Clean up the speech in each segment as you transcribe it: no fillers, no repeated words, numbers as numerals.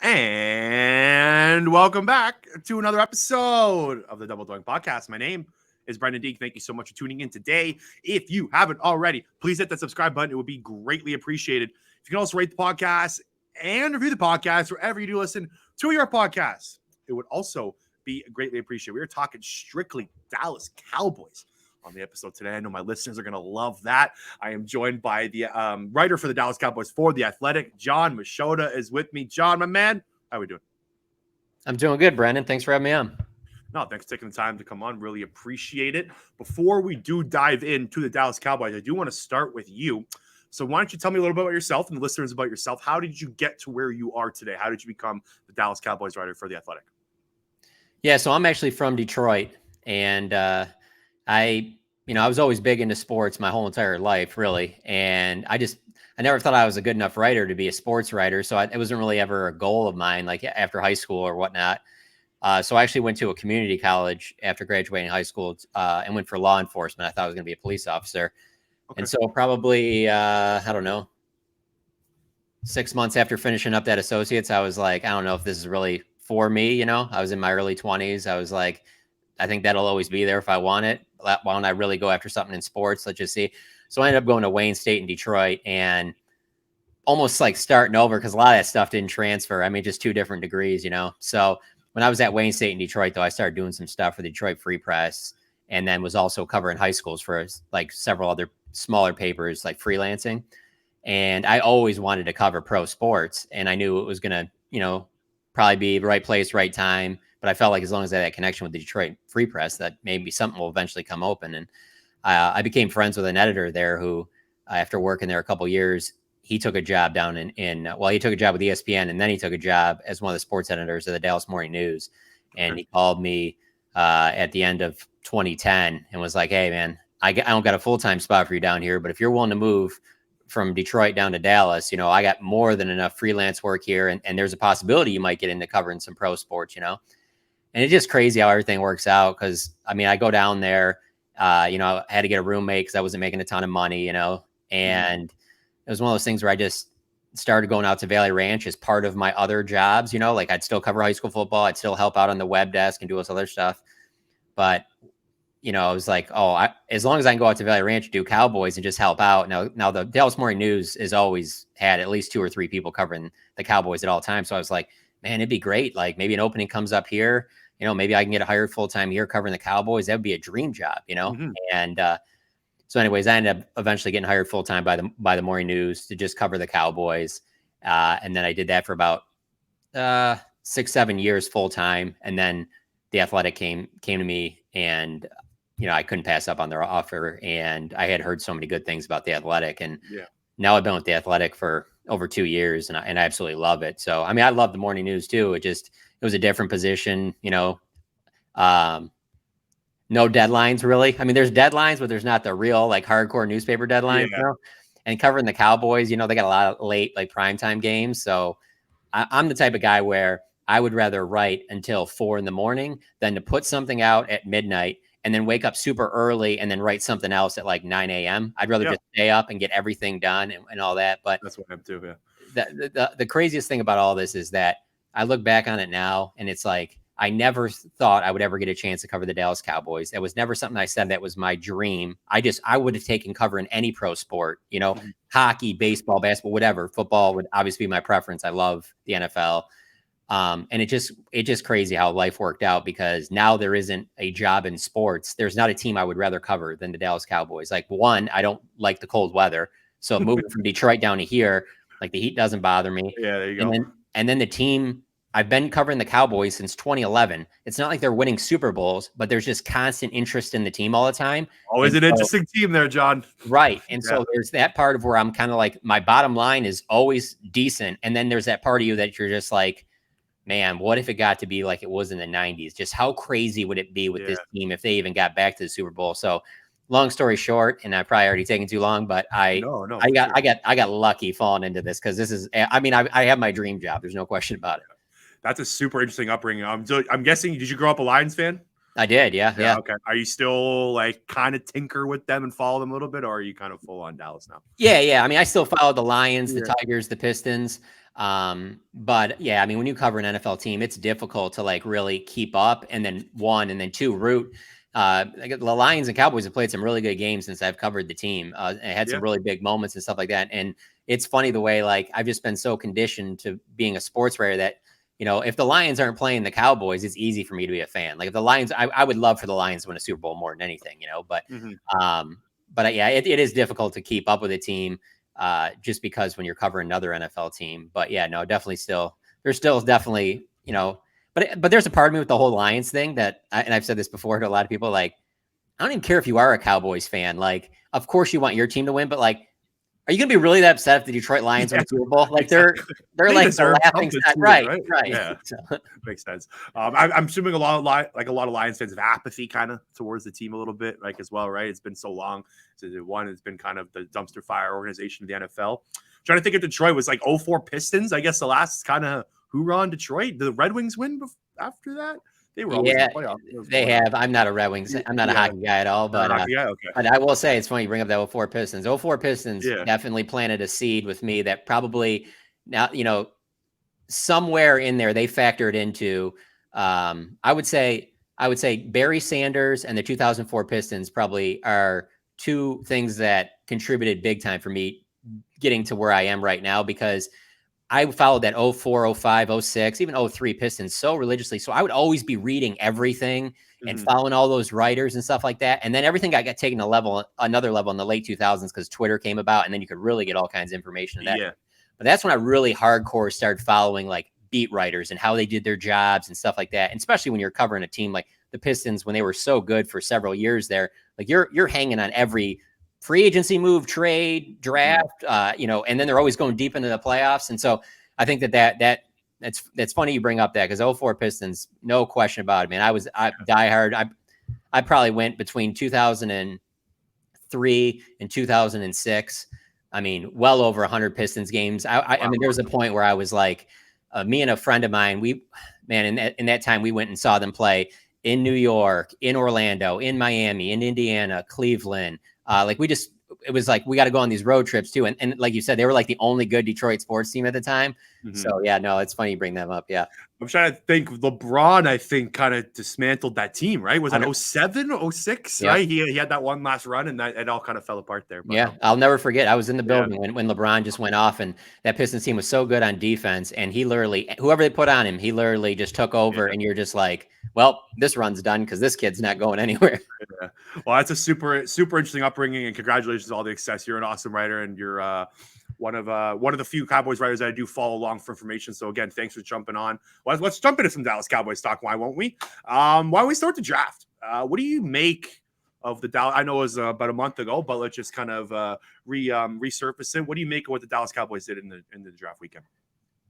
And welcome back to another episode of the Double Doink Podcast. My name is Brendan Deek. Thank you so much for tuning in today. If you haven't already, please hit that subscribe button. It would be greatly appreciated. If you can also rate the podcast and review the podcast wherever you do listen to your podcast, it would also be greatly appreciated. We are talking strictly Dallas Cowboys on the episode today. I know my listeners are going to love that. I am joined by the writer for the Dallas Cowboys for The Athletic, Jon Machota, is with me. Jon, my man, how are we doing? I'm doing good, Brandon. Thanks for having me on. No, thanks for taking the time to come on. Really appreciate it. Before we do dive into the Dallas Cowboys, I do want to start with you. So why don't you tell me a little bit about yourself and the listeners about yourself? How did you get to where you are today? How did you become the Dallas Cowboys writer for The Athletic? Yeah, so I'm actually from Detroit, and I was always big into sports my whole entire life, really. And I never thought I was a good enough writer to be a sports writer. So it wasn't really ever a goal of mine, like after high school or whatnot. So I actually went to a community college after graduating high school and went for law enforcement. I thought I was going to be a police officer. Okay. And so probably, I don't know, 6 months after finishing up that associate's, I was like, I don't know if this is really for me. I was in my early 20s. I was like, I think that'll always be there if I want it. Why don't I really go after something in sports? Let's just see. So I ended up going to Wayne State in Detroit and almost like starting over because a lot of that stuff didn't transfer. I mean, just two different degrees, So when I was at Wayne State in Detroit, though, I started doing some stuff for the Detroit Free Press and then was also covering high schools for like several other smaller papers, like freelancing. And I always wanted to cover pro sports, and I knew it was going to, probably be the right place, right time. But I felt like as long as I had that connection with the Detroit Free Press, that maybe something will eventually come open. And I became friends with an editor there who, after working there a couple of years, he took a job down he took a job with ESPN, and then he took a job as one of the sports editors of the Dallas Morning News. And he called me at the end of 2010 and was like, "Hey, man, I don't got a full-time spot for you down here, but if you're willing to move from Detroit down to Dallas, I got more than enough freelance work here. And there's a possibility you might get into covering some pro sports, And it's just crazy how everything works out. Cause I mean, I go down there, I had to get a roommate cause I wasn't making a ton of money, and it was one of those things where I just started going out to Valley Ranch as part of my other jobs, like I'd still cover high school football. I'd still help out on the web desk and do all this other stuff. But I was like, as long as I can go out to Valley Ranch and do Cowboys and just help out. Now the Dallas Morning News has always had at least 2 or 3 people covering the Cowboys at all times. So I was like, man, it'd be great. Like maybe an opening comes up here, maybe I can get hired full-time here covering the Cowboys. That would be a dream job, Mm-hmm. And so anyways, I ended up eventually getting hired full-time by the Morning News to just cover the Cowboys. And then I did that for about 6-7 years full-time. And then the Athletic came to me, and I couldn't pass up on their offer, and I had heard so many good things about the Athletic, and now I've been with the Athletic for over 2 years, and I absolutely love it. So, I mean, I love the Morning News too. It was a different position, no deadlines really. I mean, there's deadlines, but there's not the real like hardcore newspaper deadlines, And covering the Cowboys, they got a lot of late like primetime games. So I'm the type of guy where I would rather write until 4 a.m. than to put something out at midnight and then wake up super early and then write something else at like 9 a.m. I'd rather just stay up and get everything done and all that. But that's what I'm doing. Yeah. The craziest thing about all this is that I look back on it now, and it's like, I never thought I would ever get a chance to cover the Dallas Cowboys. It was never something I said that was my dream. I would have taken covering any pro sport, mm-hmm. Hockey, baseball, basketball, whatever. Football would obviously be my preference. I love the NFL. And it's just crazy how life worked out, because now there isn't a job in sports. There's not a team I would rather cover than the Dallas Cowboys. Like, one, I don't like the cold weather. So moving from Detroit down to here, like the heat doesn't bother me. Yeah, there you go. And then the team, I've been covering the Cowboys since 2011. It's not like they're winning Super Bowls, but there's just constant interest in the team all the time. Always an interesting team there, Jon. Right. And so there's that part of where I'm kind of like, my bottom line is always decent. And then there's that part of you that you're just like, man, what if it got to be like it was in the 90s? Just how crazy would it be with this team if they even got back to the Super Bowl? So long story short, and I've probably already taken too long, but I got lucky falling into this, because this is, I mean, I have my dream job. There's no question about it. That's a super interesting upbringing. I'm guessing, did you grow up a Lions fan? I did. Yeah. Okay. Are you still like kind of tinker with them and follow them a little bit, or are you kind of full on Dallas now? Yeah. I mean, I still follow the Lions, the Yeah. Tigers, the Pistons. But yeah, I mean, when you cover an NFL team, it's difficult to like really keep up, and then one, and then two, root. Like the Lions and Cowboys have played some really good games since I've covered the team. And had some really big moments and stuff like that. And it's funny the way like I've just been so conditioned to being a sports writer that, you know, if the Lions aren't playing the Cowboys, it's easy for me to be a fan. Like if the Lions, I would love for the Lions to win a Super Bowl more than anything, you know. But yeah, it is difficult to keep up with a team just because when you're covering another NFL team. But yeah, no, definitely there's still definitely, you know. But there's a part of me with the whole Lions thing that, and I've said this before to a lot of people, like, I don't even care if you are a Cowboys fan. Like, of course you want your team to win, but like, are you going to be really that upset if the Detroit Lions win the Super Bowl? Like they're like the laughing stock. Right. Yeah, makes sense. I'm assuming a lot of Lions fans have apathy kind of towards the team a little bit, like as well, right? It's been so long since it's been kind of the dumpster fire organization of the NFL. Trying to think if Detroit was like 04 Pistons. I guess the last kind of hoorah in Detroit. Did the Red Wings win after that? They were always in the playoffs. They have. I'm not a Red Wings. I'm not a hockey guy at all. But but I will say it's funny you bring up that 04 Pistons. 04 Pistons definitely planted a seed with me that probably now, you know, somewhere in there they factored into. I would say Barry Sanders and the 2004 Pistons probably are two things that contributed big time for me getting to where I am right now, because I followed that 04, 05, 06, even 03 Pistons so religiously. So I would always be reading everything and following all those writers and stuff like that. And then everything got taken another level in the late 2000s because Twitter came about, and then you could really get all kinds of information in that. Yeah. But that's when I really hardcore started following like beat writers and how they did their jobs and stuff like that. And especially when you're covering a team like the Pistons, when they were so good for several years there, like you're hanging on every free agency move, trade, draft, you know, and then they're always going deep into the playoffs. And so I think that's funny you bring up that, because 04 Pistons, no question about it, man. I diehard. I probably went between 2003 and 2006. I mean, well over 100 Pistons games. I mean, there was a point where I was like, me and a friend of mine, in that time we went and saw them play in New York, in Orlando, in Miami, in Indiana, Cleveland. It was like, we got to go on these road trips too. And like you said, they were like the only good Detroit sports team at the time. So yeah, no, it's funny you bring them up. Yeah. I'm trying to think. LeBron, I think, kind of dismantled that team, right? Was it 07, 06? Yeah. Right? He had that one last run, and that it all kind of fell apart there. But I'll never forget. I was in the building when LeBron just went off, and that Pistons team was so good on defense, and he literally, whoever they put on him, he literally just took over, and you're just like, well, this run's done because this kid's not going anywhere. Yeah. Well, that's a super, super interesting upbringing, and congratulations on all the success. You're an awesome writer, and you're one of the few Cowboys writers that I do follow along for information. So again, thanks for jumping on. Well, let's jump into some Dallas Cowboys talk. Why won't we? Why don't we start the draft? What do you make of the Dallas? I know it was about a month ago, but let's just kind of resurface it. What do you make of what the Dallas Cowboys did in the draft weekend?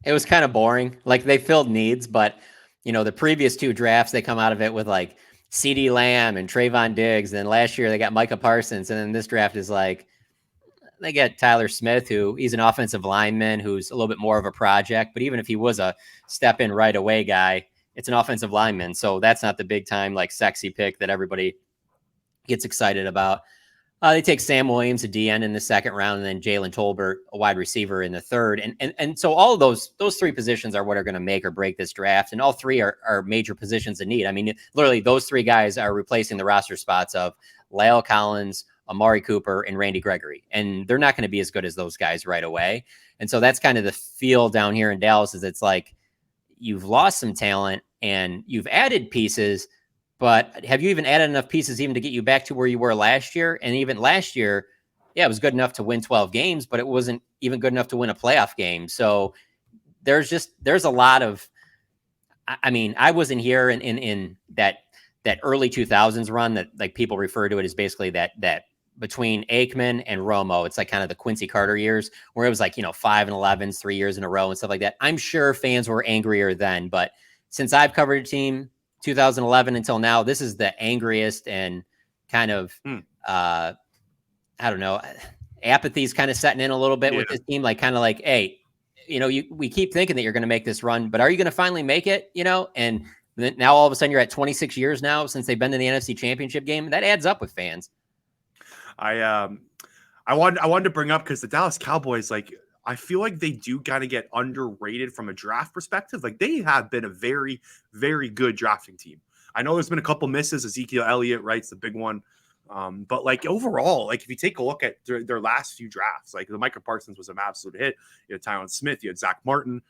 It was kind of boring. Like, they filled needs, but you know, the previous two drafts, they come out of it with like CeeDee Lamb and Trayvon Diggs. And then last year they got Micah Parsons. And then this draft is like, they get Tyler Smith, who he's an offensive lineman who's a little bit more of a project. But even if he was a step in right away guy, it's an offensive lineman. So that's not the big time, like, sexy pick that everybody gets excited about. They take Sam Williams, a DN, in the second round, and then Jalen Tolbert, a wide receiver, in the third. And so all of those three positions are what are going to make or break this draft. And all three are major positions in need. I mean, literally those three guys are replacing the roster spots of La'el Collins, Amari Cooper, and Randy Gregory. And they're not going to be as good as those guys right away. And so that's kind of the feel down here in Dallas, is it's like you've lost some talent and you've added pieces, but have you even added enough pieces even to get you back to where you were last year? And even last year, yeah, it was good enough to win 12 games, but it wasn't even good enough to win a playoff game. So there's a lot of, I mean, I wasn't here in that early 2000s run that, like, people refer to it as basically that between Aikman and Romo. It's like kind of the Quincy Carter years, where it was like, you know, 5 and 11s, 3 years in a row and stuff like that. I'm sure fans were angrier then, but since I've covered a team 2011 until now, this is the angriest, and kind of, I don't know, apathy's kind of setting in a little bit with this team. Like, kind of like, hey, you know, we keep thinking that you're going to make this run, but are you going to finally make it? You know, and Now all of a sudden you're at 26 years now since they've been in the NFC Championship game. That adds up with fans. I wanted to bring up because the Dallas Cowboys, like, I feel like they do kind of get underrated from a draft perspective. Like, they have been a very, very good drafting team. I know there's been a couple misses. Ezekiel Elliott, right? It's the big one. But like overall, like if you take a look at their last few drafts, like the Micah Parsons was an absolute hit. You had Tyron Smith, you had Zach Martin,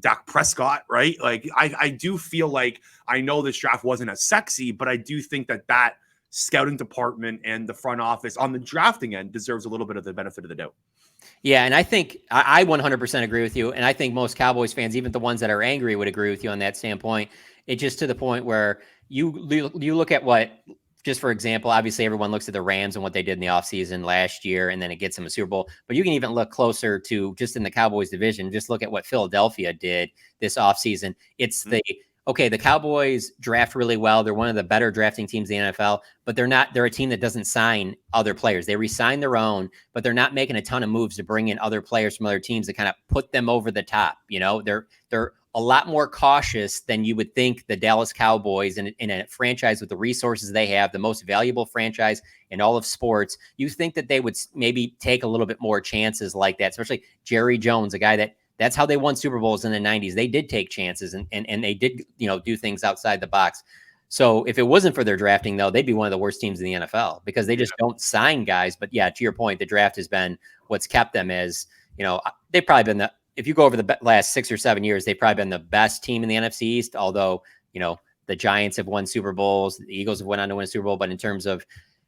Dak Prescott, right? Like I do feel like I know this draft wasn't as sexy, but I do think that scouting department and the front office on the drafting end deserves a little bit of the benefit of the doubt. Yeah, and I think I 100% agree with you. And I think most Cowboys fans, even the ones that are angry, would agree with you on that standpoint. It's just to the point where you look at what, just for example, obviously everyone looks at the Rams and what they did in the offseason last year, and then it gets them a Super Bowl. But you can even look closer to just in the Cowboys division, just look at what Philadelphia did this offseason. It's the Cowboys draft really well. They're one of the better drafting teams in the NFL, but they're a team that doesn't sign other players. They re-sign their own, but they're not making a ton of moves to bring in other players from other teams to kind of put them over the top. You know, they're a lot more cautious than you would think the Dallas Cowboys in a franchise with the resources they have, the most valuable franchise in all of sports. You think that they would maybe take a little bit more chances like that, especially Jerry Jones, a guy that's how they won Super Bowls in the 90s. They did take chances and they did, do things outside the box. So if it wasn't for their drafting, though, they'd be one of the worst teams in the NFL because they just don't sign guys. But yeah, to your point, the draft has been what's kept them as, they've probably been if you go over the last 6 or 7 years, they've probably been the best team in the NFC East, although, the Giants have won Super Bowls, the Eagles have went on to win a Super Bowl, but in terms of,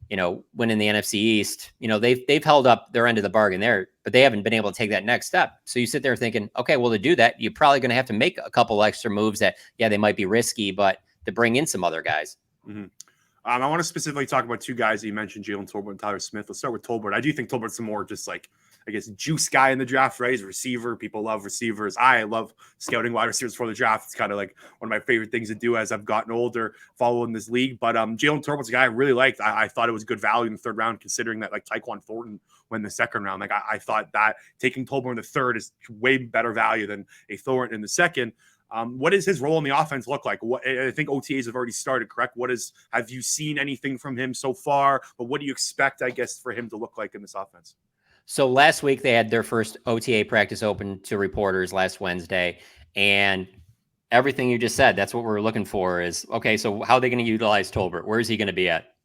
winning the NFC East, they've held up their end of the bargain there, but they haven't been able to take that next step. So you sit there thinking, okay, well, to do that, you're probably going to have to make a couple extra moves that, they might be risky, but to bring in some other guys. Mm-hmm. I want to specifically talk about two guys that you mentioned, Jalen Tolbert and Tyler Smith. Let's start with Tolbert. I do think Tolbert's some more just like, I guess, juice guy in the draft, right? He's a receiver. People love receivers. I love scouting wide receivers for the draft. It's kind of like one of my favorite things to do as I've gotten older following this league. But Jalen Tolbert's a guy I really liked. I thought it was good value in the third round, considering that like Tyquan Thornton went in the second round. Like I thought that taking Tolbert in the third is way better value than a Thornton in the second. What does his role in the offense look like? I think OTAs have already started, correct? Have you seen anything from him so far? But what do you expect, I guess, for him to look like in this offense? So last week they had their first OTA practice open to reporters last Wednesday, and everything you just said, that's what we're looking for is, okay, so how are they going to utilize Tolbert? Where is he going to be at?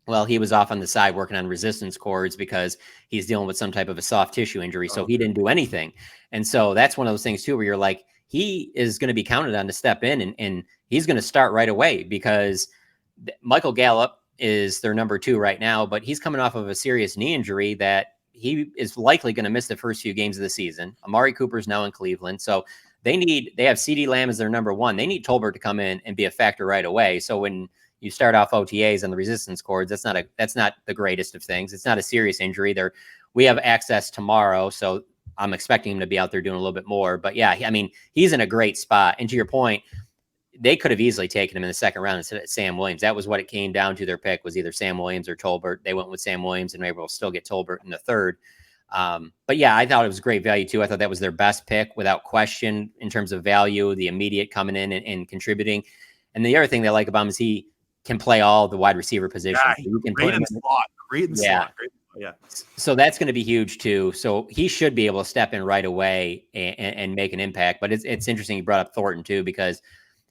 Well, he was off on the side working on resistance cords because he's dealing with some type of a soft tissue injury. So he didn't do anything. And so that's one of those things too, where you're like, he is going to be counted on to step in and he's going to start right away because Michael Gallup is their number 2 right now, but he's coming off of a serious knee injury that he is likely going to miss the first few games of the season. Amari Cooper's now in Cleveland. So they have CeeDee Lamb as their number 1. They need Tolbert to come in and be a factor right away. So when you start off OTAs on the resistance cords, that's not the greatest of things. It's not a serious injury. We have access tomorrow. So I'm expecting him to be out there doing a little bit more, but yeah, I mean, he's in a great spot. And to your point, they could have easily taken him in the second round instead of Sam Williams. That was what it came down to. Their pick was either Sam Williams or Tolbert. They went with Sam Williams and maybe we'll still get Tolbert in the third. But yeah, I thought it was great value too. I thought that was their best pick without question in terms of value, the immediate coming in and contributing. And the other thing they like about him is he can play all the wide receiver positions. Yeah, you can great in the slot. Great in the slot. Great. Yeah. So that's going to be huge too. So he should be able to step in right away and make an impact. But it's interesting you brought up Thornton too, because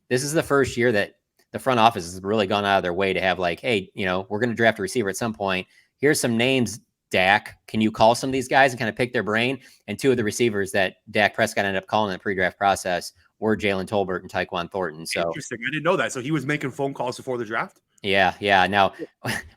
this is the first year that the front office has really gone out of their way to have like, hey, we're going to draft a receiver at some point. Here's some names, Dak. Can you call some of these guys and kind of pick their brain? And 2 of the receivers that Dak Prescott ended up calling in the pre-draft process were Jalen Tolbert and Tyquan Thornton. So interesting. I didn't know that. So he was making phone calls before the draft? Yeah. Now,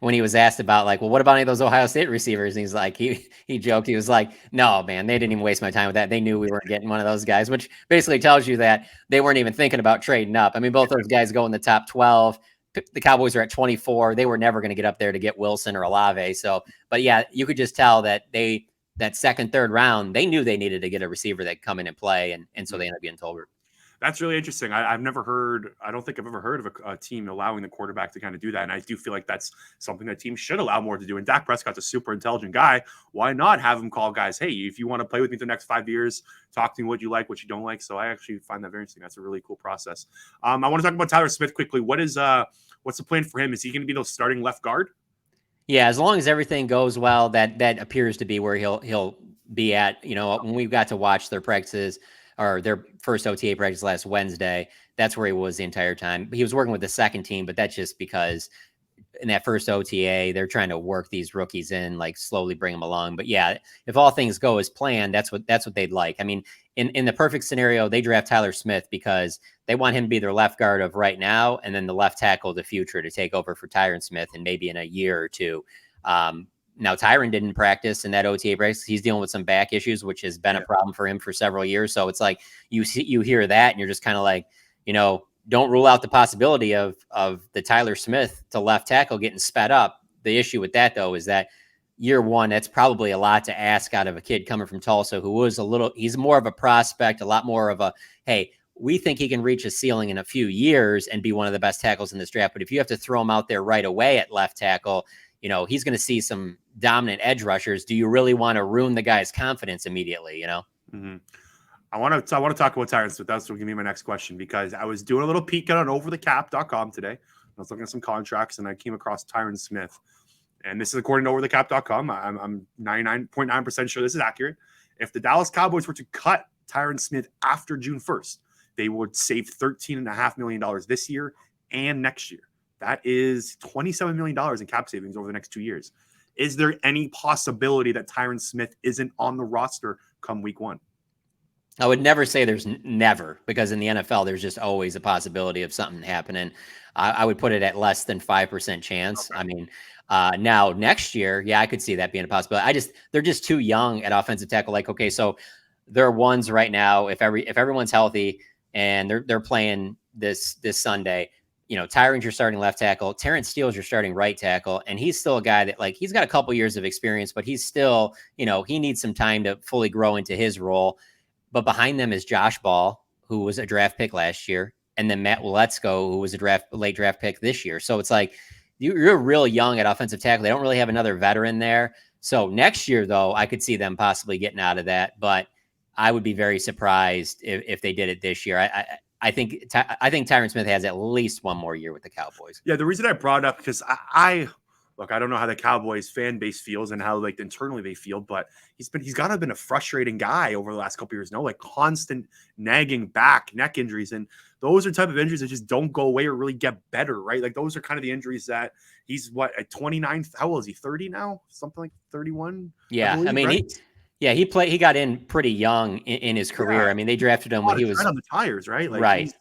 when he was asked about like, well, what about any of those Ohio State receivers? And he's like, he joked. He was like, no, man, they didn't even waste my time with that. They knew we weren't getting one of those guys, which basically tells you that they weren't even thinking about trading up. I mean, both those guys go in the top 12. The Cowboys are at 24. They were never going to get up there to get Wilson or Olave. So, but yeah, you could just tell that that second, third round, they knew they needed to get a receiver that could come in and play. And so they ended up getting Tolbert. That's really interesting. I've never heard, I don't think I've ever heard of a team allowing the quarterback to kind of do that. And I do feel like that's something that teams should allow more to do. And Dak Prescott's a super intelligent guy. Why not have him call guys, hey, if you want to play with me the next 5 years, talk to me what you like, what you don't like. So I actually find that very interesting. That's a really cool process. I want to talk about Tyler Smith quickly. What's the plan for him? Is he going to be the starting left guard? Yeah, as long as everything goes well, that appears to be where he'll be at. When we got to watch their practices or their first OTA practice last Wednesday, that's where he was the entire time. He was working with the second team, but that's just because in that first OTA, they're trying to work these rookies in, like slowly bring them along. But yeah, if all things go as planned, that's what they'd like. I mean, in the perfect scenario, they draft Tyler Smith because they want him to be their left guard of right now, and then the left tackle of the future to take over for Tyron Smith, and maybe in a year or two. Now, Tyron didn't practice in that OTA practice. He's dealing with some back issues, which has been a problem for him for several years. So it's like you hear that, and you're just kind of like, don't rule out the possibility of the Tyler Smith to left tackle getting sped up. The issue with that, though, is that year one, that's probably a lot to ask out of a kid coming from Tulsa who was he's more of a prospect, a lot more of a, hey, we think he can reach a ceiling in a few years and be one of the best tackles in this draft. But if you have to throw him out there right away at left tackle, he's going to see some dominant edge rushers. Do you really want to ruin the guy's confidence immediately? Mm-hmm. I want to talk about Tyron Smith. That's what give me my next question, because I was doing a little peek on overthecap.com today. I was looking at some contracts and I came across Tyron Smith. And this is according to overthecap.com. I'm 99.9% sure this is accurate. If the Dallas Cowboys were to cut Tyron Smith after June 1st, they would save $13.5 million this year and next year. That is $27 million in cap savings over the next 2 years. Is there any possibility that Tyron Smith isn't on the roster come week one? I would never say there's never, because in the NFL, there's just always a possibility of something happening. I would put it at less than 5% chance. Okay. I mean, now next year, yeah, I could see that being a possibility. They're just too young at offensive tackle. Like, okay, so there are ones right now, if everyone's healthy and they're playing this Sunday, Tyron's your starting left tackle, Terrence Steele's your starting right tackle, and he's still a guy that, like, he's got a couple years of experience, but he's still, he needs some time to fully grow into his role. But behind them is Josh Ball, who was a draft pick last year, and then Matt Waletzko, who was a late draft pick this year. So it's like you're real young at offensive tackle. They don't really have another veteran there. So next year, though, I could see them possibly getting out of that. But I would be very surprised if they did it this year. I think Tyron Smith has at least one more year with the Cowboys. Yeah, the reason I brought it up, because I look, I don't know how the Cowboys fan base feels and how like internally they feel, but he's got to have been a frustrating guy over the last couple of years. Like constant nagging neck injuries, and those are type of injuries that just don't go away or really get better, right? Like those are kind of the injuries that he's at 29. How old is he? 30 now? Something like 31. Yeah, I mean, right? He got in pretty young in his career. Yeah. I mean, they drafted him when he was on the tires, right? Like, right.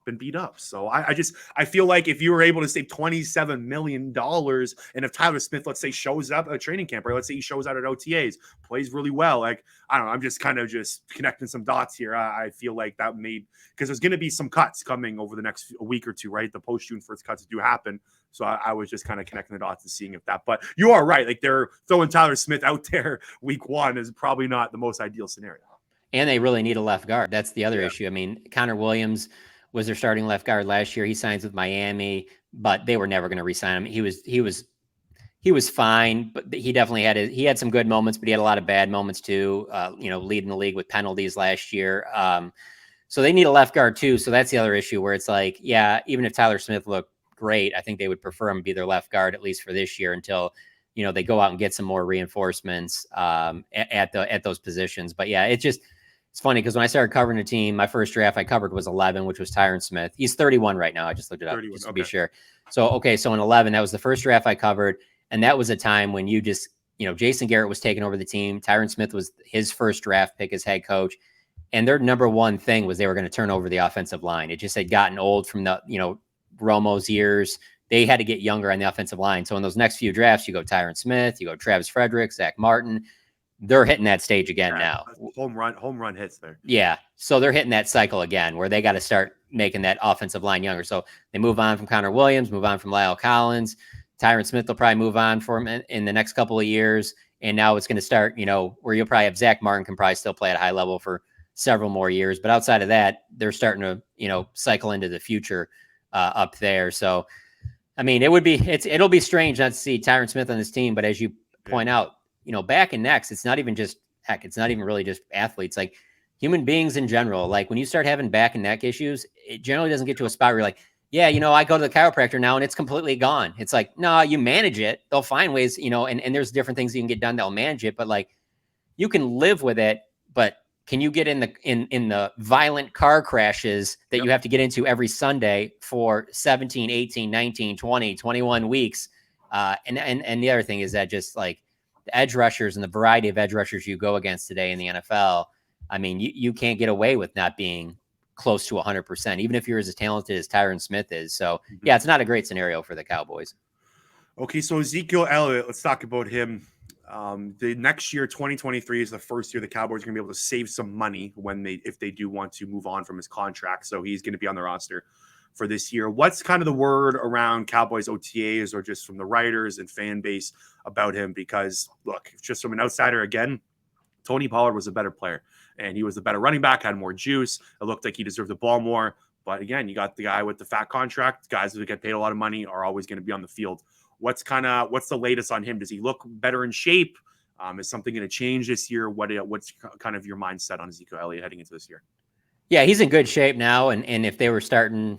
Been beat up. So I feel like if you were able to save $27 million, and if Tyler Smith, let's say, shows up at a training camp, or let's say he shows out at OTAs, plays really well, like, I don't know, I'm just kind of just connecting some dots here. I feel like that because there's going to be some cuts coming over the next week or two, right? The post-June 1st cuts do happen. So I was just kind of connecting the dots and seeing if that, but you are right. Like they're throwing Tyler Smith out there week one is probably not the most ideal scenario. And they really need a left guard. That's the other issue. I mean, Connor Williams was their starting left guard last year. He signs with Miami, but they were never going to re-sign him. He was fine, but he definitely he had some good moments, but he had a lot of bad moments too. Leading the league with penalties last year. So they need a left guard too. So that's the other issue where it's like, yeah, even if Tyler Smith looked great, I think they would prefer him to be their left guard at least for this year until they go out and get some more reinforcements at those positions. But yeah, it's funny because when I started covering the team, my first draft I covered was 11, which was Tyron Smith. He's 31 right now. I just looked it up just to be sure. So in 11, that was the first draft I covered. And that was a time when Jason Garrett was taking over the team. Tyron Smith was his first draft pick as head coach. And their number one thing was they were going to turn over the offensive line. It just had gotten old from the, Romo's years. They had to get younger on the offensive line. So in those next few drafts, you go Tyron Smith, you go Travis Frederick, Zach Martin. They're hitting that stage again now. Home run hits there. Yeah. So they're hitting that cycle again where they got to start making that offensive line younger. So they move on from Connor Williams, move on from Lyle Collins. Tyron Smith will probably move on for him in the next couple of years. And now it's going to start, where you'll probably have Zach Martin can probably still play at a high level for several more years. But outside of that, they're starting to, cycle into the future up there. So, I mean, it'll be strange not to see Tyron Smith on this team. But as you point out, back and necks, it's not even really just athletes. Like human beings in general, like when you start having back and neck issues, it generally doesn't get to a spot where you're like, yeah, I go to the chiropractor now and it's completely gone. It's like, no, you manage it. They'll find ways, and there's different things you can get done that'll manage it, but like you can live with it. But can you get in the violent car crashes that you have to get into every Sunday for 17, 18, 19, 20, 21 weeks? And the other thing is that just like the edge rushers and the variety of edge rushers you go against today in the NFL, I mean, you can't get away with not being close to 100%, even if you're as talented as Tyron Smith is. So yeah, it's not a great scenario for the Cowboys. Okay, so Ezekiel Elliott, let's talk about him. The next year, 2023, is the first year the Cowboys are going to be able to save some money if they do want to move on from his contract. So he's going to be on the roster for this year. What's kind of the word around Cowboys OTAs or just from the writers and fan base about him? Because look, just from an outsider, again, Tony Pollard was a better player and he was the better running back, had more juice. It looked like he deserved the ball more. But again, you got the guy with the fat contract. Guys who get paid a lot of money are always going to be on the field. What's the latest on him? Does he look better in shape? Is something going to change this year? What's kind of your mindset on Ezekiel Elliott heading into this year? Yeah, he's in good shape now. And if they were starting,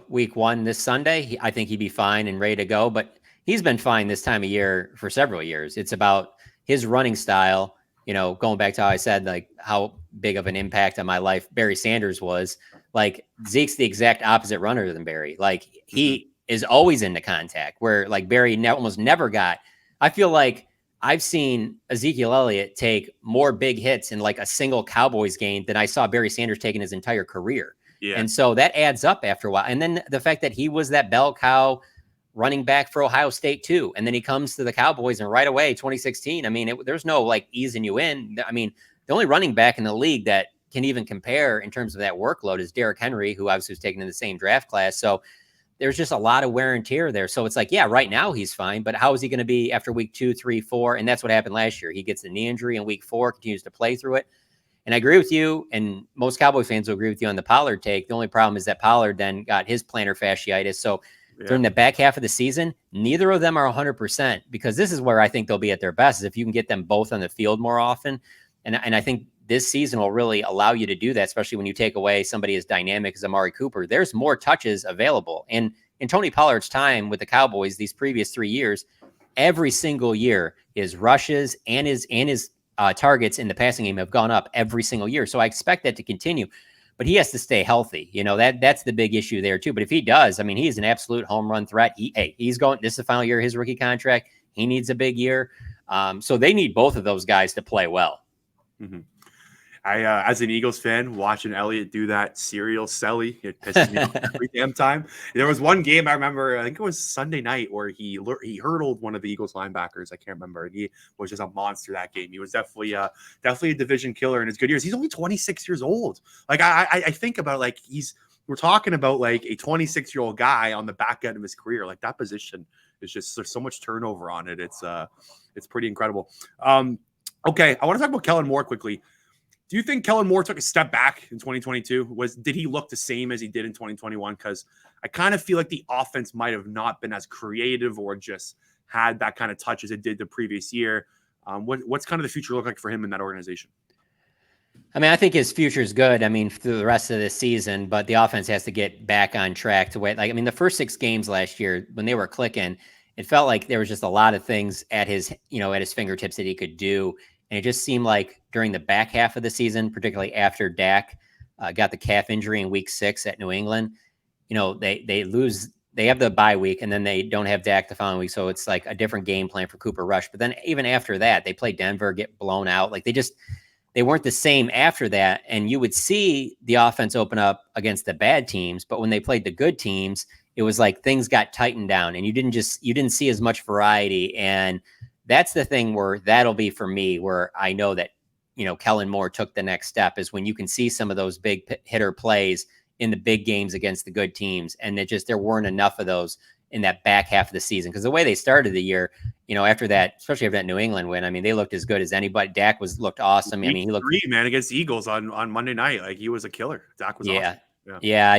week 1 this Sunday, I think he'd be fine and ready to go. But he's been fine this time of year for several years. It's about his running style, going back to how I said, like how big of an impact on my life Barry Sanders was. Like Zeke's the exact opposite runner than Barry. Like he is always into contact, where like Barry almost never got. I feel like I've seen Ezekiel Elliott take more big hits in like a single Cowboys game than I saw Barry Sanders take in his entire career. Yeah. And so that adds up after a while. And then the fact that he was that bell cow running back for Ohio State too. And then he comes to the Cowboys and right away, 2016, I mean, there's no like easing you in. I mean, the only running back in the league that can even compare in terms of that workload is Derrick Henry, who obviously was taken in the same draft class. So there's just a lot of wear and tear there. So it's like, yeah, right now he's fine, but how is he going to be after week 2, 3, 4? And that's what happened last year. He gets the knee injury in week 4, continues to play through it. And I agree with you, and most Cowboy fans will agree with you on the Pollard take. The only problem is that Pollard then got his plantar fasciitis. So during the back half of the season, neither of them are 100%, because this is where I think they'll be at their best, is if you can get them both on the field more often. And I think this season will really allow you to do that, especially when you take away somebody as dynamic as Amari Cooper. There's more touches available. And in Tony Pollard's time with the Cowboys these previous 3 years, every single year his rushes and his targets in the passing game have gone up every single year. So I expect that to continue. But he has to stay healthy. That's the big issue there too. But if he does, I mean, he's an absolute home run threat. He's going. This is the final year of his rookie contract. He needs a big year. So they need both of those guys to play well. Mm-hmm. I, as an Eagles fan, watching Elliott do that serial celly, it pisses me off every damn time. There was one game I remember, I think it was Sunday night, where he hurdled one of the Eagles linebackers. I can't remember. He was just a monster that game. He was definitely a division killer in his good years. He's only 26 years old. Like I think about like we're talking about like a 26-year-old guy on the back end of his career. Like that position is just, there's so much turnover on it. It's pretty incredible. Okay, I want to talk about Kellen Moore quickly. Do you think Kellen Moore took a step back in 2022? Did he look the same as he did in 2021? Because I kind of feel like the offense might have not been as creative or just had that kind of touch as it did the previous year. What's kind of the future look like for him in that organization? I mean, I think his future is good. I mean, through the rest of this season, but the offense has to get back on track to wait. Like, I mean, the first 6 games last year when they were clicking, it felt like there was just a lot of things at his fingertips that he could do. And it just seemed like during the back half of the season, particularly after Dak got the calf injury in week 6 at New England, they have the bye week and then they don't have Dak the following week. So it's like a different game plan for Cooper Rush. But then even after that, they play Denver, get blown out. Like they weren't the same after that. And you would see the offense open up against the bad teams. But when they played the good teams, it was like things got tightened down and you didn't see as much variety. And that's the thing where that'll be for me, where I know that, Kellen Moore took the next step, is when you can see some of those big hitter plays in the big games against the good teams. And there weren't enough of those in that back half of the season. Because the way they started the year, after that, especially after that New England win, I mean, they looked as good as anybody. Dak looked awesome. I mean, he looked great, man, against Eagles on Monday night. Like, he was a killer. Dak was awesome. Yeah.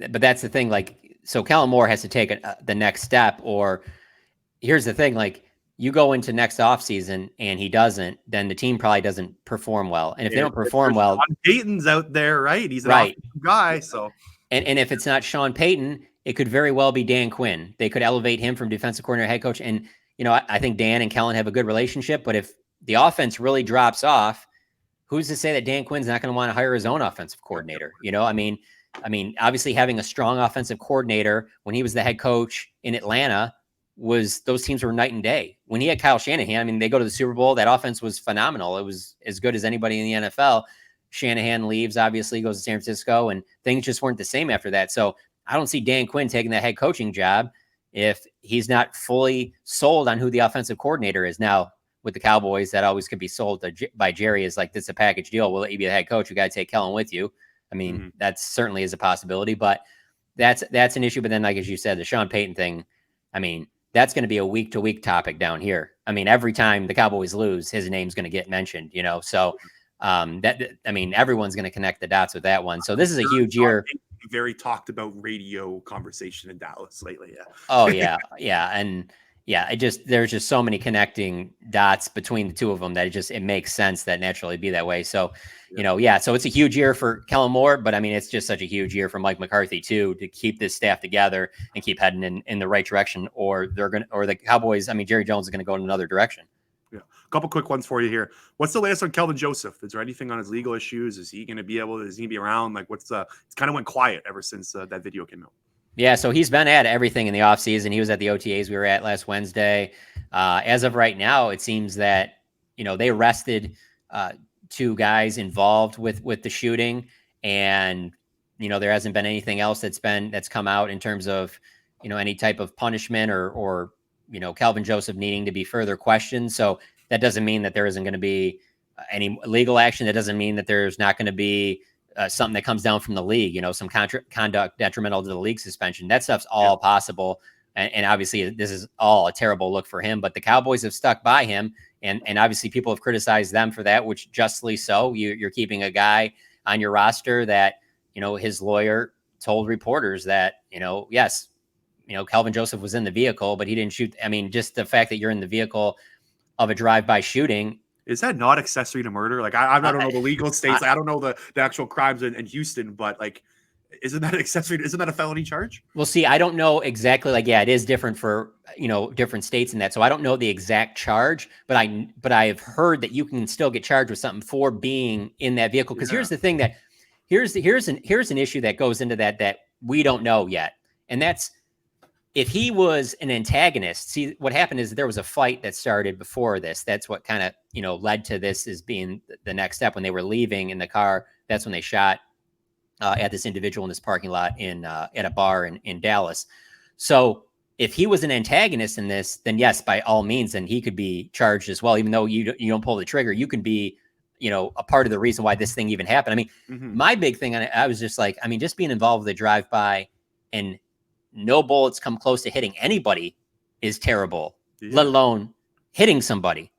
But that's the thing. Like, so Kellen Moore has to take the next step. Or here's the thing, like, you go into next offseason and he doesn't, then the team probably doesn't perform well. And if they don't perform well, Sean Payton's out there, right? He's an right offensive guy. So, and if it's not Sean Payton, it could very well be Dan Quinn. They could elevate him from defensive coordinator, head coach. And, I think Dan and Kellen have a good relationship, but if the offense really drops off, who's to say that Dan Quinn's not going to want to hire his own offensive coordinator? I mean, obviously having a strong offensive coordinator when he was the head coach in Atlanta, those teams were night and day. When he had Kyle Shanahan, I mean, they go to the Super Bowl. That offense was phenomenal. It was as good as anybody in the NFL. Shanahan leaves, obviously goes to San Francisco, and things just weren't the same after that. So I don't see Dan Quinn taking that head coaching job if he's not fully sold on who the offensive coordinator is. Now, with the Cowboys, that always could be sold by Jerry as like, this is a package deal. We'll let you be the head coach. You got to take Kellen with you. I mean, that certainly is a possibility, but that's an issue. But then, like, as you said, the Sean Payton thing, I mean, that's going to be a week-to-week topic down here. I mean, every time the Cowboys lose, his name's going to get mentioned, So everyone's going to connect the dots with that one. So this is a huge year. Very talked about radio conversation in Dallas lately. Yeah. Oh yeah. Yeah. And yeah, there's just so many connecting dots between the two of them that it makes sense that naturally be that way. So, so it's a huge year for Kellen Moore, but I mean, it's just such a huge year for Mike McCarthy too, to keep this staff together and keep heading in the right direction, or the Cowboys, I mean, Jerry Jones is going to go in another direction. Yeah. A couple quick ones for you here. What's the latest on Kelvin Joseph? Is there anything on his legal issues? Is he going to be around? Like, it's kind of went quiet ever since that video came out. Yeah, so he's been at everything in the offseason. He was at the OTAs we were at last Wednesday. As of right now, it seems that, they arrested 2 guys involved with the shooting. And, there hasn't been anything else that's come out in terms of, any type of punishment or Kelvin Joseph needing to be further questioned. So that doesn't mean that there isn't going to be any legal action. That doesn't mean that there's not going to be something that comes down from the league, some conduct detrimental to the league suspension. That stuff's all possible. And obviously this is all a terrible look for him, but the Cowboys have stuck by him. And obviously people have criticized them for that, which justly so. You're keeping a guy on your roster that, his lawyer told reporters that, yes, Kelvin Joseph was in the vehicle, but he didn't shoot. I mean, just the fact that you're in the vehicle of a drive-by shooting. Is that not accessory to murder? Like, I don't know the legal states. I don't know the actual crimes in Houston, but like, isn't that accessory? Isn't that a felony charge? Well, see, I don't know exactly. Like, yeah, it is different for, different states in that. So I don't know the exact charge, but I've heard that you can still get charged with something for being in that vehicle. Because here's the thing that here's an issue that goes into that we don't know yet. And that's, if he was an antagonist, see, what happened is there was a fight that started before this. That's what kind of, led to this as being the next step. When they were leaving in the car, that's when they shot at this individual in this parking lot at a bar in Dallas. So if he was an antagonist in this, then yes, by all means, then he could be charged as well. Even though you don't pull the trigger, you can be, a part of the reason why this thing even happened. I mean, my big thing on it, I was just like, I mean, just being involved with a drive-by and no bullets come close to hitting anybody is terrible, let alone hitting somebody,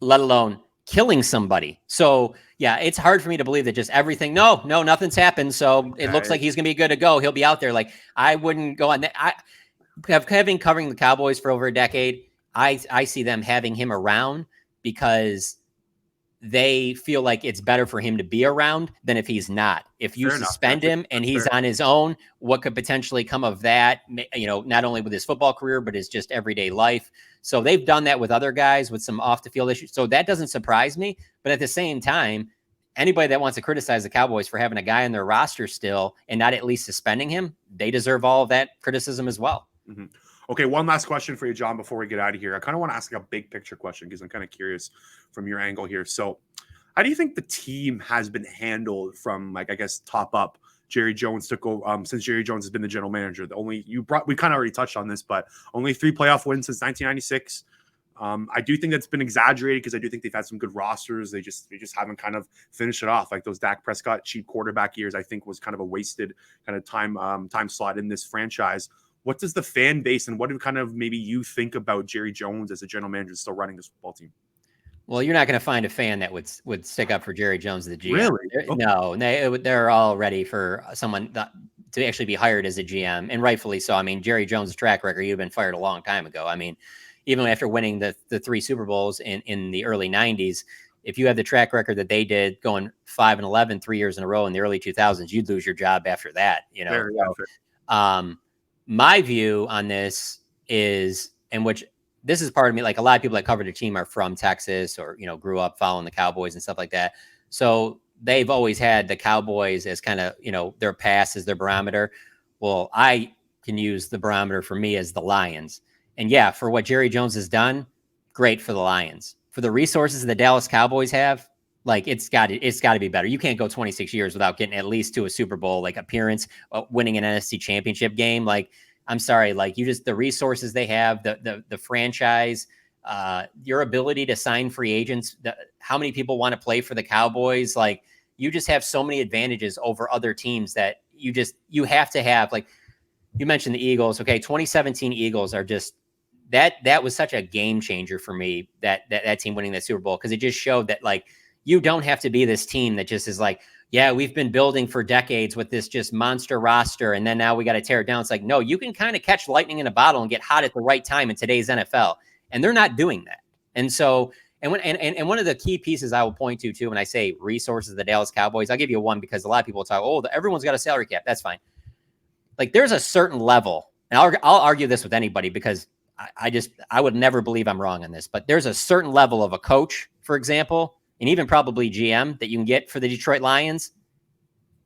let alone killing somebody. So yeah, it's hard for me to believe that just everything, no, nothing's happened. So it looks like he's going to be good to go. He'll be out there. Like, I wouldn't go on that. Having covering the Cowboys for over a decade, I see them having him around because they feel like it's better for him to be around than if he's not. If you suspend him and he's on his own, what could potentially come of that, not only with his football career, but his just everyday life. So they've done that with other guys with some off the field issues. So that doesn't surprise me. But at the same time, anybody that wants to criticize the Cowboys for having a guy on their roster still and not at least suspending him, they deserve all of that criticism as well. Okay, one last question for you, John, before we get out of here. I kind of want to ask a big picture question because I'm kind of curious from your angle here. So how do you think the team has been handled from, like, I guess, top up? Jerry Jones took over since Jerry Jones has been the general manager. We kind of already touched on this, but only 3 playoff wins since 1996. I do think that's been exaggerated because I do think they've had some good rosters. They just haven't kind of finished it off. Like those Dak Prescott cheap quarterback years, I think was kind of a wasted kind of time slot in this franchise. what does the fan base and what do kind of maybe you think about Jerry Jones as a general manager still running this football team? Well, you're not going to find a fan that would stick up for Jerry Jones, the GM. Really? Okay. No, they're all ready for someone to actually be hired as a GM, and rightfully so. I mean, Jerry Jones' track record, you've been fired a long time ago. I mean, even after winning the 3 Super Bowls in the early 90s, if you had the track record that they did going 5-11 3 years in a row in the early 2000s, you'd lose your job after that. My view on this is, and which this is part of me, like a lot of people that cover the team are from Texas or, grew up following the Cowboys and stuff like that. So they've always had the Cowboys as kind of, their past as their barometer. Well, I can use the barometer for me as the Lions. And yeah, for what Jerry Jones has done, great for the Lions. For the resources the Dallas Cowboys have, like it's got to be better. You can't go 26 years without getting at least to a Super Bowl like appearance, winning an NFC championship game. Like, I'm sorry, like the resources they have, the franchise, your ability to sign free agents, how many people want to play for the Cowboys. Like, you just have so many advantages over other teams that you have to have. Like you mentioned the Eagles. Okay. 2017 Eagles are just, that was such a game changer for me, that team winning that Super Bowl. Cause it just showed that like, you don't have to be this team that just is like, yeah, we've been building for decades with this just monster roster, and then now we got to tear it down. It's like, no, you can kind of catch lightning in a bottle and get hot at the right time in today's NFL, and they're not doing that. And so, and one of the key pieces I will point to too when I say resources of the Dallas Cowboys, I'll give you one because a lot of people talk, everyone's got a salary cap. That's fine. Like there's a certain level, and I'll argue this with anybody because I would never believe I'm wrong on this, but there's a certain level of a coach, for example, and even probably GM that you can get for the Detroit Lions.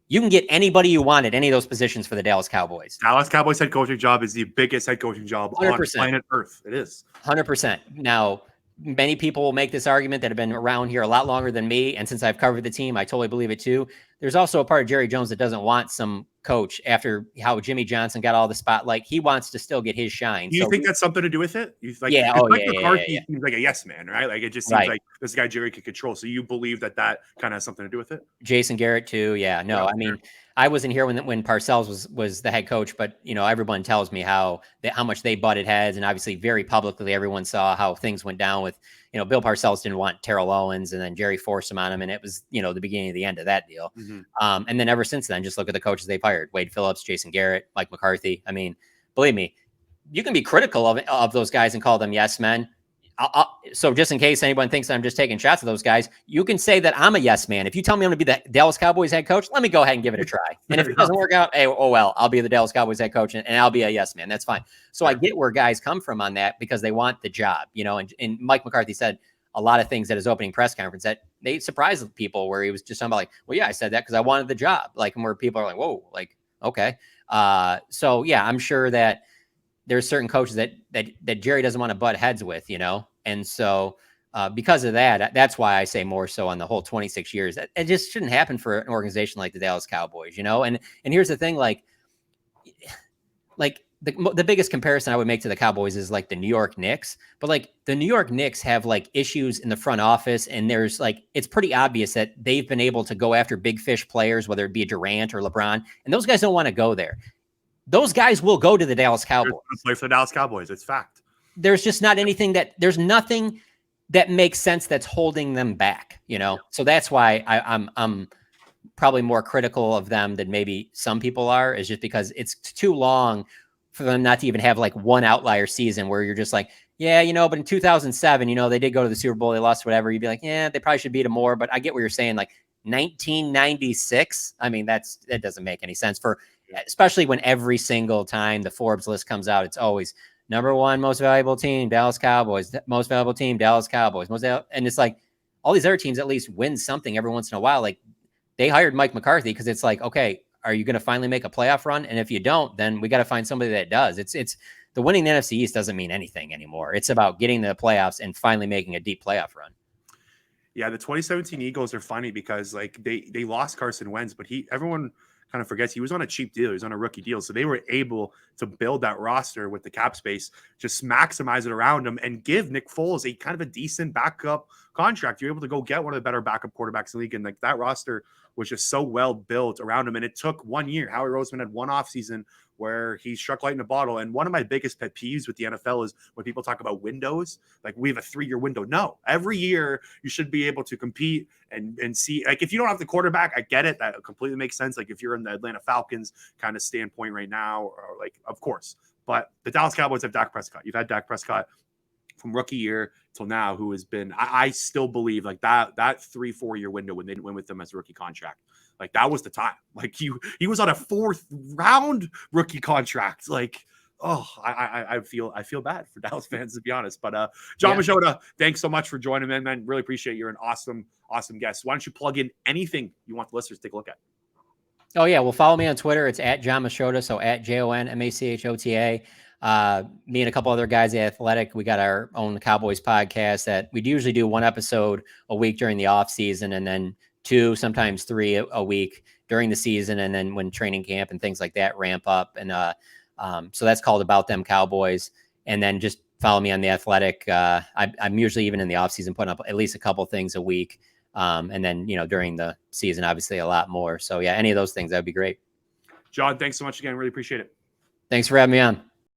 You can get anybody you want at any of those positions for the Dallas Cowboys. Dallas Cowboys head coaching job is the biggest head coaching job 100%. On planet Earth. It is 100%. Now, many people will make this argument that have been around here a lot longer than me. And since I've covered the team, I totally believe it too. There's also a part of Jerry Jones that doesn't want some coach after how Jimmy Johnson got all the spotlight. He wants to still get his shine. Do you think that's something to do with it? McCarthy seems like a yes man, right? Like it just seems like this guy Jerry could control. So you believe that kind of has something to do with it? Jason Garrett too. Yeah, no, I mean, I wasn't here when Parcells was the head coach, but everyone tells me how much they butted heads, and obviously very publicly everyone saw how things went down with Bill Parcells didn't want Terrell Owens, and then Jerry forced him on him, and it was the beginning of the end of that deal. Mm-hmm. And then ever since then, just look at the coaches they've hired: Wade Phillips, Jason Garrett, Mike McCarthy. I mean, believe me, you can be critical of those guys and call them yes men. So just in case anyone thinks I'm just taking shots at those guys, you can say that I'm a yes man. If you tell me I'm going to be the Dallas Cowboys head coach, let me go ahead and give it a try. And if it doesn't work out, I'll be the Dallas Cowboys head coach and I'll be a yes man. That's fine. So I get where guys come from on that because they want the job, and Mike McCarthy said a lot of things at his opening press conference that they surprised people where he was just talking about like, well, yeah, I said that because I wanted the job. Like, and where people are like, whoa, like, okay. So yeah, I'm sure that there's certain coaches that Jerry doesn't want to butt heads with, And so because of that, that's why I say more so on the whole 26 years. It just shouldn't happen for an organization like the Dallas Cowboys, And here's the thing, like the biggest comparison I would make to the Cowboys is like the New York Knicks, but like the New York Knicks have like issues in the front office, and there's like it's pretty obvious that they've been able to go after big fish players, whether it be Durant or LeBron, and those guys don't want to go there. Those guys will go to the Dallas Cowboys. Play for the Dallas Cowboys. It's fact. There's just not there's nothing that makes sense that's holding them back, So that's why I'm probably more critical of them than maybe some people are, is just because it's too long for them not to even have like one outlier season where you're just like, yeah, but in 2007, they did go to the Super Bowl, they lost whatever. You'd be like, yeah, they probably should beat them more. But I get what you're saying. Like 1996. I mean, that doesn't make any sense especially when every single time the Forbes list comes out, it's always number one most valuable team, Dallas Cowboys, most valuable team, Dallas Cowboys, and it's like all these other teams at least win something every once in a while. Like they hired Mike McCarthy because it's like, okay, are you going to finally make a playoff run? And if you don't, then we got to find somebody that does. It's the winning the NFC East doesn't mean anything anymore. It's about getting to the playoffs and finally making a deep playoff run. Yeah, the 2017 Eagles are funny because like they lost Carson Wentz, but everyone kind of forgets he was on a cheap deal. He was on a rookie deal. So they were able to build that roster with the cap space, just maximize it around him and give Nick Foles a kind of a decent backup contract, you're able to go get one of the better backup quarterbacks in the league. And like that roster was just so well built around him. And it took 1 year. Howie Roseman had one offseason where he struck light in a bottle. And one of my biggest pet peeves with the NFL is when people talk about windows, like we have a 3-year window. No, every year you should be able to compete and see, like, if you don't have the quarterback, I get it. That completely makes sense. Like if you're in the Atlanta Falcons kind of standpoint right now, or like, of course, but the Dallas Cowboys have Dak Prescott. You've had Dak Prescott from rookie year till now, who has been, I still believe like that 3-4 year window when they didn't win with them as a rookie contract, like that was the time. Like he was on a 4th round rookie contract. Like, oh, I feel bad for Dallas fans, to be honest. But Jon Machota, thanks so much for joining me, man. Really appreciate you. You're an awesome guest. Why don't you plug in anything you want the listeners to take a look at? Oh yeah, well, follow me on Twitter. It's at Jon Machota, so at JONMACHOTA. Me and a couple other guys at Athletic, we got our own Cowboys podcast that we usually do 1 episode a week during the off season, and then 2, sometimes 3 a week during the season, and then when training camp and things like that ramp up. And so that's called About Them Cowboys. And then just follow me on the Athletic. I'm usually, even in the off season, putting up at least a couple things a week. And then, during the season, obviously a lot more. So yeah, any of those things, that'd be great. Jon, thanks so much again. Really appreciate it. Thanks for having me on.